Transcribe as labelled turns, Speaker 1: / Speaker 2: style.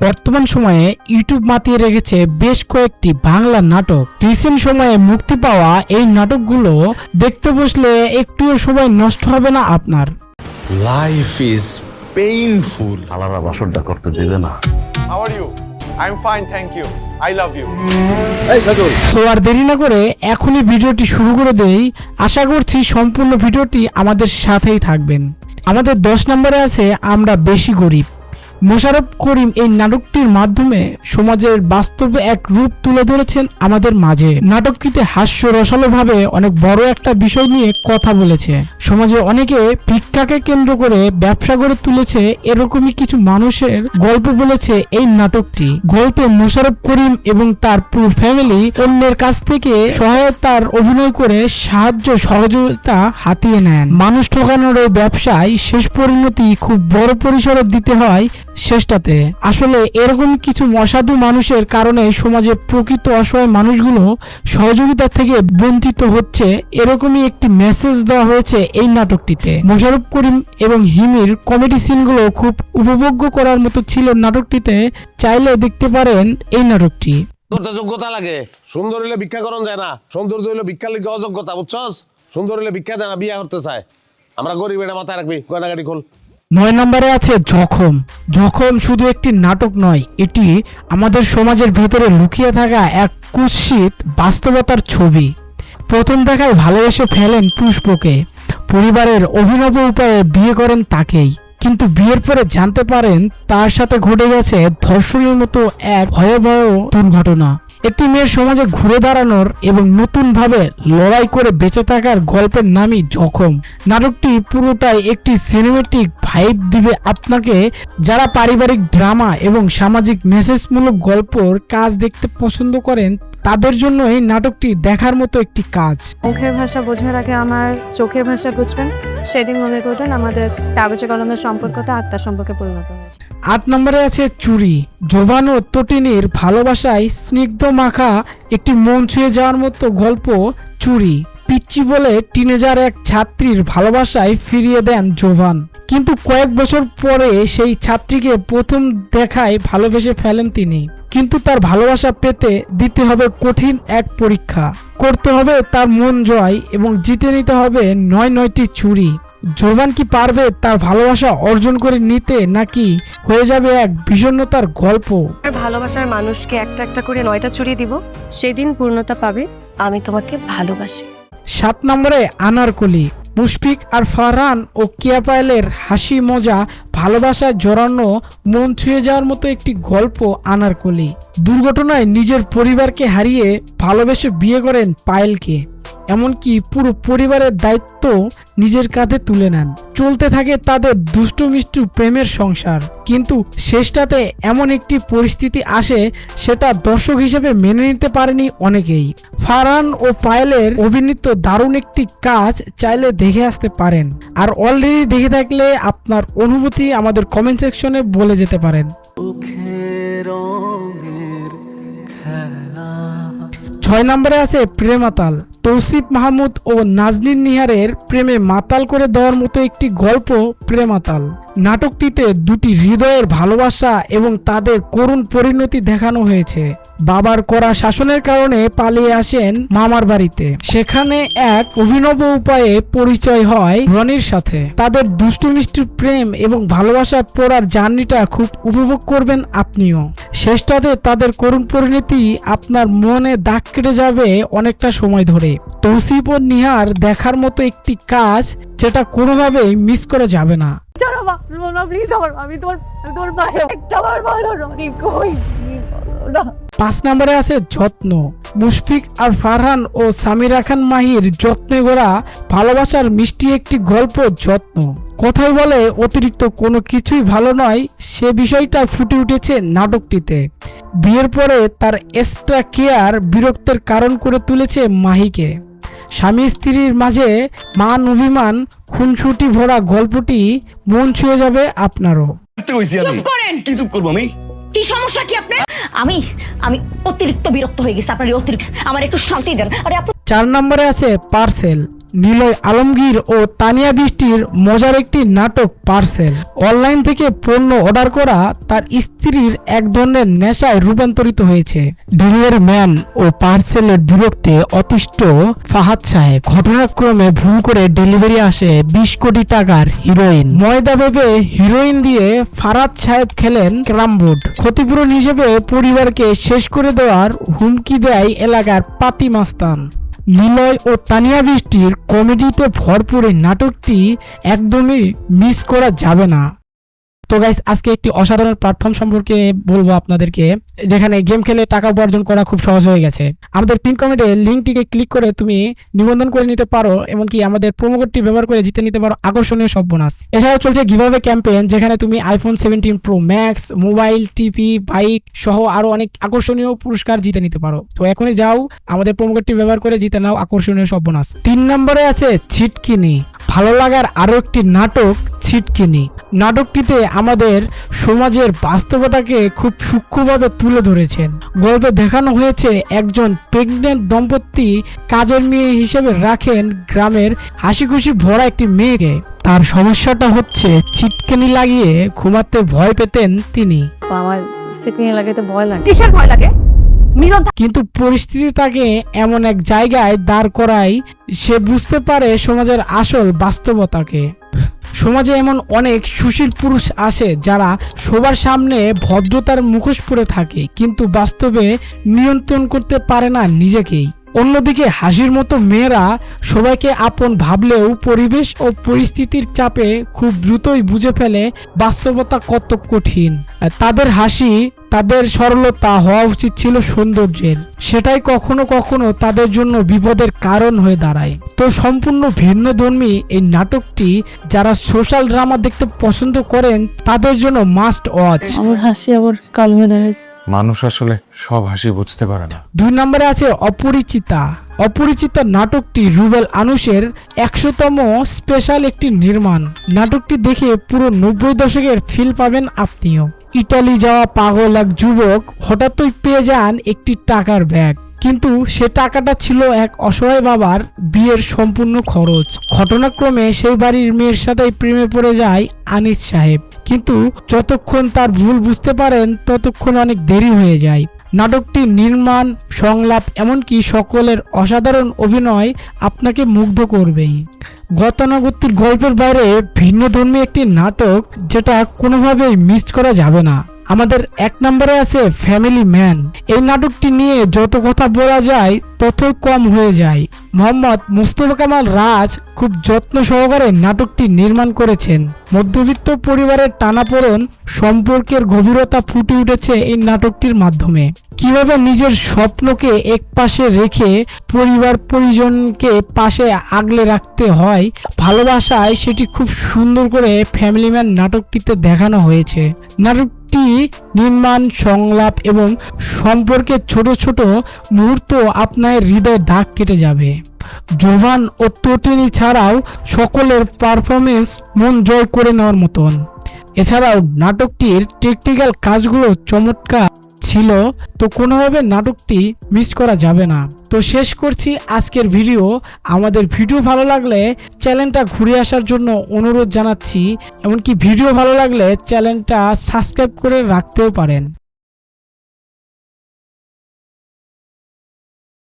Speaker 1: বর্তমান সময়ে ইউটিউব মাতিয়ে রেখেছে বেশ কয়েকটি বাংলা নাটক। রিসেন্ট সময়ে মুক্তি পাওয়া এই নাটকগুলো দেখতে বসলে একটুও সময় নষ্ট হবে না আপনার।
Speaker 2: Life is painful.
Speaker 3: আলাদা বাসরটা করতে দিবে না।
Speaker 4: How are you? I'm fine, thank you. I love you.
Speaker 1: So আর দেরি না করে এখনই ভিডিওটি শুরু করে দেই। আশা করছি সম্পূর্ণ ভিডিওটি আমাদের সাথেই থাকবেন। আমাদের 10 নম্বরে আছে আমরা বেশি গরিব। মোশাররফ করিম এই নাটকটির মাধ্যমে সমাজের বাস্তবে এক রূপ তুলে ধরেছেন আমাদের মাঝে। নাটকটিতে হাস্য রসালোভাবে অনেক বড় একটা বিষয় নিয়ে কথা বলেছে। সমাজে অনেকে ভিক্ষাকে কেন্দ্র করে ব্যবসা গড়ে তুলেছে, এরকমই কিছু মানুষের গল্প বলেছে এই নাটকটি। গল্পে মোশাররফ করিম এবং তার পুরো ফ্যামিলি অন্যের কাছ থেকে সহায়তার অভিনয় করে সাহায্য সহযোগিতা হাতিয়ে নেন। মানুষ ঠকানোর এই ব্যবসায় শেষ পরিণতি খুব বড় পরিসরে দিতে হয় শেষটাতে। আসলে এরকম কিছু অসাধু মানুষের কারণে সমাজে প্রকৃত অসহায় মানুষগুলো সহযোগিতা থেকে বঞ্চিত হচ্ছে, এরকমই একটি মেসেজ দেওয়া হয়েছে এই নাটকটিতে। মোশাররফ করিম এবং হিমির কমেডি সিনগুলো খুব উপভোগ্য করার মতো ছিল নাটকটিতে। চাইলে দেখতে পারেন এই নাটকটি।
Speaker 5: করতে যোগ্যতা লাগে। সুন্দর হইলে ভিক্ষা করন যায় না, সৌন্দর্য হইলে ভিক্ষার লিগে অযোগ্যতা, বুঝছস? সুন্দর হইলে ভিক্ষা দেয় না, বিয়া করতে চায়। আমরা গরিব, এটা মাথায় রাখবি। গয়নাগাড়ি খোল।
Speaker 1: 9 নম্বরে আছে জখম। জখম শুধু একটি নাটক নয়, এটি আমাদের সমাজের ভেতরে লুকিয়ে থাকা এক কুৎসিত বাস্তবতার ছবি। প্রথম দেখায় ভালোবেসে ফেলেন পুষ্পকে, পরিবারের অভিনব উপায়ে বিয়ে করেন তাকেই, কিন্তু বিয়ের পরে জানতে পারেন তার সাথে ঘটে গেছে ধর্ষণের মতো এক ভয়াবহ দুর্ঘটনা। একটি মেয়ের সমাজে ঘুরে দাঁড়ানোর এবং নতুনভাবে লড়াই করে বেঁচে থাকার গল্পের নামই জখম। নাটকটি পুরোটাই একটি সিনেমেটিক ভাইব দিবে আপনাকে। যারা পারিবারিক ড্রামা এবং সামাজিক মেসেজমূলক গল্পর কাজ দেখতে পছন্দ করেন তাদের জন্য এই নাটকটি দেখার মতো একটি কাজ।
Speaker 6: মুখের ভাষা বোঝার আগে আমার চোখের ভাষা বুঝবেন, সেদিন মনে করবেন আমাদের কাগজে কলমের সম্পর্কটা আত্মার সম্পর্কে পরিণত হয়েছে।
Speaker 1: 8 নম্বরে আছে চুরি। জোভান ও তটিনীর ভালোবাসায় স্নিগ্ধ মাখা একটি মন ছুঁয়ে যাওয়ার মতো গল্প চুরি। পিচ্চি বলে টিনেজার এক ছাত্রীর ভালোবাসায় ফিরিয়ে দেন জোভান, কিন্তু কয়েক বছর পরে সেই ছাত্রীকে প্রথম দেখায় ভালোবেসে ফেলেন তিনি। কিন্তু তার ভালোবাসা পেতে দিতে হবে কঠিন এক পরীক্ষা, করতে হবে তার মন জয় এবং জিতে নিতে হবে 9টি চুরি। জোভান কি পারবে তার ভালোবাসা অর্জন করে নিতে, নাকি হয়ে যাবে এক বিষণ্ণতার গল্প?
Speaker 6: ভালোবাসার মানুষকে একটা একটা করে 9টা চুরি দিব, সেদিন পূর্ণতা পাবে আমি তোমাকে ভালোবাসি।
Speaker 1: 7 নম্বরে আনারকলি। মুশফিক আর ফারহান ও কেয়া পায়েলের হাসি মজা ভালোবাসায় জড়ানো মন ছুঁয়ে যাওয়ার মতো একটি গল্প আনারকলি। দুর্ঘটনায় নিজের পরিবারকে হারিয়ে ভালোবেসে বিয়ে করেন পায়েলকে, এমনকি পুরো পরিবারের দায়িত্ব নিজের কাঁধে তুলে নেন। চলতে থাকে তাদের দুষ্টু মিষ্টু প্রেমের সংসার, কিন্তু শেষটাতে এমন একটি পরিস্থিতি আসে সেটা দর্শক হিসেবে মেনে নিতে পারেনি অনেকেই। ফারহান ও পায়েলের অভিনীত দারুণ একটি কাজ, চাইলে দেখে আসতে পারেন। আর অলরেডি দেখে থাকলে আপনার অনুভূতি আমাদের কমেন্ট সেকশনে বলে যেতে পারেন। 6 নম্বরে আছে প্রেমাতাল। তৌসিফ মাহমুদ ও নাজনীন নিহারের প্রেমে মাতাল করে দেওয়ার মতো একটি গল্প প্রেমাতাল। নাটকটিতে দুটি হৃদয়ের ভালোবাসা এবং তাদের করুণ পরিণতি দেখানো হয়েছে। বাবার কড়া শাসনের কারণে পালিয়ে আসেন মামার বাড়িতে, সেখানে এক অভিনব উপায়ে পরিচয় হয় রনির সাথে। তাদের দুষ্টু মিষ্টি প্রেম এবং ভালোবাসা পড়ার জার্নিটা খুব উপভোগ করবেন আপনিও। শেষটাতে তাদের করুণ পরিণতি আপনার মনে দাগ কেটে যাবে অনেকটা সময় ধরে। তৌসিফ ও নিহার দেখার মতো একটি কাজ, যেটা কোনোভাবেই মিস করা যাবে না। 5 নম্বরে আছে যত্ন। মুশফিক আর ফারহান ও সামিরা খান মাহির যত্নে গড়া ভালোবাসার মিষ্টি একটি গল্প যত্ন। কথাই বলে অতিরিক্ত কোনো কিছুই ভালো নয়, সে বিষয়টা ফুটে উঠেছে নাটকটিতে। বিয়ের পরে তার এক্সট্রা কেয়ার বিরক্তের কারণ করে তুলেছে মাহিকে। স্বামী স্ত্রীর মাঝে মান অভিমান খুনসুটি ভরা গল্পটি মন ছুঁয়ে যাবে আপনারও।
Speaker 3: কি চুপ করবো আমি?
Speaker 7: কি সমস্যা কি আপনার? আমি অতিরিক্ত বিরক্ত হয়ে গেছি আপনার অতিরিক্ত। আমার একটু শান্তি দেন। আরে আপনি
Speaker 1: 4 নম্বরে আছে পার্সেল। নিলয় আলমগীর ও তানিয়া বৃষ্টির মজার একটি নাটক পার্সেল। অনলাইন থেকে পণ্য অর্ডার করা তার স্ত্রীর এক ধরনের নেশায় রূপান্তরিত হয়েছে। ডেলিভারি ম্যান ও পার্সেলের বিরক্তে অতিষ্ঠ ফাহাদ সাহেব। ঘটনাক্রমে ভুল করে ডেলিভারি আসে 20 কোটি টাকার হিরোইন। ময়দা ভেবে হিরোইন দিয়ে ফারাদ সাহেব খেলেন ক্যারামবোর্ড। ক্ষতিপূরণ হিসেবে পরিবারকে শেষ করে দেওয়ার হুমকি দেয় এলাকার পাতি মাস্তান। নিলয় ও তানিয়া বৃষ্টির কমেডিতে ভরপুর এই নাটকটি একদমই মিস করা যাবে না। তো গাইস, আজকে একটি অসাধারণ প্ল্যাটফর্ম সম্পর্কে বলবো আপনাদেরকে, যেখানে গেম খেলে টাকা উপার্জন করা খুব সহজ হয়ে গেছে। আমাদের পিন কমেন্টে লিঙ্কটিকে ক্লিক করে তুমি নিবন্ধন করে নিতে পারো, এমনকি আমাদের প্রোমো কোডটি ব্যবহার করে জিতে নিতে পারো আকর্ষণীয় সব বোনাস। এছাড়াও চলছে গিভঅ্যাওয়ে ক্যাম্পেইন, যেখানে তুমি iPhone 17 pro max, mobile, TV, bike সহ আরো অনেক আকর্ষণীয় পুরস্কার জিতে নিতে পারো। তো এখনই যাও, আমাদের প্রোমো কোডটি ব্যবহার করে জিতে নাও আকর্ষণীয় সব বোনাস। 3 নম্বরে আছে ছিটকিনি। ভালো লাগার আরো একটি নাটক ছিটকিনি। নাটকটিতে আমাদের সমাজের বাস্তবতাকে খুব সূক্ষ্মভাবে তুলে ধরেছেন। গল্পে দেখানো হয়েছে একজন প্রেগনেন্ট দম্পতি কাজের মেয়ে হিসেবে রাখেন গ্রামের হাসি খুশি ভরা একটি মেয়েকে। তার সমস্যাটা হচ্ছে ছিটকিনি লাগিয়ে ঘুমাতে ভয় পেতেন তিনি।
Speaker 6: আমার সিকনি লাগাতে ভয় লাগে।
Speaker 7: কিসের ভয় লাগে?
Speaker 1: কিন্তু পরিস্থিতি তাকে এমন এক জায়গায় দাঁড় করায় সে বুঝতে পারে সমাজের আসল বাস্তবতাকে। সমাজে এমন অনেক সুশীল পুরুষ আছে যারা সবার সামনে ভদ্রতার মুখোশ পরে থাকে, কিন্তু বাস্তবে নিয়ন্ত্রণ করতে পারে না নিজেকেই। অন্যদিকে হাসির মতো মেয়েরা সবাইকে আপন ভাবলেও পরিবেশ ও পরিস্থিতির চাপে খুব দ্রুতই বুঝে ফেলে বাস্তবতা কত কঠিন। তাদের হাসি, তাদের সরলতা হওয়া উচিত ছিল সৌন্দর্যের, সেটাই কখনো কখনো তাদের জন্য বিপদের কারণ হয়ে দাঁড়ায়। তো সম্পূর্ণ ভিন্নধর্মী এই নাটকটি যারা সোশ্যাল ড্রামা দেখতে পছন্দ করেন তাদের জন্য মাস্ট ওয়াচ।
Speaker 6: আমার হাসি আবার কালো হয়ে দাঁড়াইছে।
Speaker 8: মানুষ আসলে সব হাসি বুঝতে পারে না।
Speaker 1: 2 নম্বরে আছে অপরিচিতা। অপরিচিতা নাটকটি রুবেল আনুশের 100তম স্পেশাল একটি নির্মাণ। নাটকটি দেখে পুরো 90 দশকের ফিল পাবেন আপনিও। ইতালি যাওয়া পাগল এক যুবক হঠাৎই পেয়ে যান একটি টাকার ব্যাগ, কিন্তু সে টাকাটা ছিল এক অসহায় বাবার বিয়ের সম্পূর্ণ খরচ। ঘটনাক্রমে সেই বাড়ির মেয়ের সাথে প্রেমে পড়ে যায় আনিস সাহেব, কিন্তু যতক্ষণ তার ভুল বুঝতে পারেন ততক্ষণ অনেক দেরি হয়ে যায়। নাটকটি নির্মাণ, সংলাপ এমনকি সকলের অসাধারণ অভিনয় আপনাকে মুগ্ধ করবেই। গতানুগতিক গল্পের বাইরে ভিন্নধর্মী একটি নাটক যেটা কোনোভাবেই মিস করা যাবে না। আমাদের 1 নম্বরে আছে ফ্যামিলি ম্যান। এই নাটকটি নিয়ে যত কথা বলা যায় ততই কম হয়ে যায়। মোহাম্মদ মুস্তফা কামাল রাজ খুব যত্ন সহকারে নাটকটি নির্মাণ করেছেন। মধ্যবিত্ত পরিবারের টানাপোড়েন, সম্পর্কের গভীরতা ফুটে উঠেছে এই নাটকটির মাধ্যমে। কিভাবে নিজের স্বপ্নকে এক পাশে রেখে পরিবার পরিজনকে পাশে আগলে রাখতে হয় ভালোবাসায়, সেটি খুব সুন্দর করে ফ্যামিলি ম্যান নাটকটিতে দেখানো হয়েছে। নাটকটি নির্মাণ, সংলাপ এবং সম্পর্কের ছোট ছোট মুহূর্ত আপনার হৃদয়ে দাগ কেটে যাবে। জোভান ও তটিনী ছাড়াও সকলের পারফরমেন্স মন জয় করে নেওয়ার মতন। এছাড়াও নাটকটির টেকনিক্যাল কাজগুলো চমৎকার ছিল, তো কোনোভাবে নাটকটি মিস করা যাবে না। তো শেষ করছি আজকের ভিডিও। আমাদের ভিডিও ভালো লাগলে চ্যানেলটা ঘুরে আসার জন্য অনুরোধ জানাচ্ছি, এমনকি ভিডিও ভালো লাগলে চ্যানেলটা সাবস্ক্রাইব করে রাখতেও পারেন।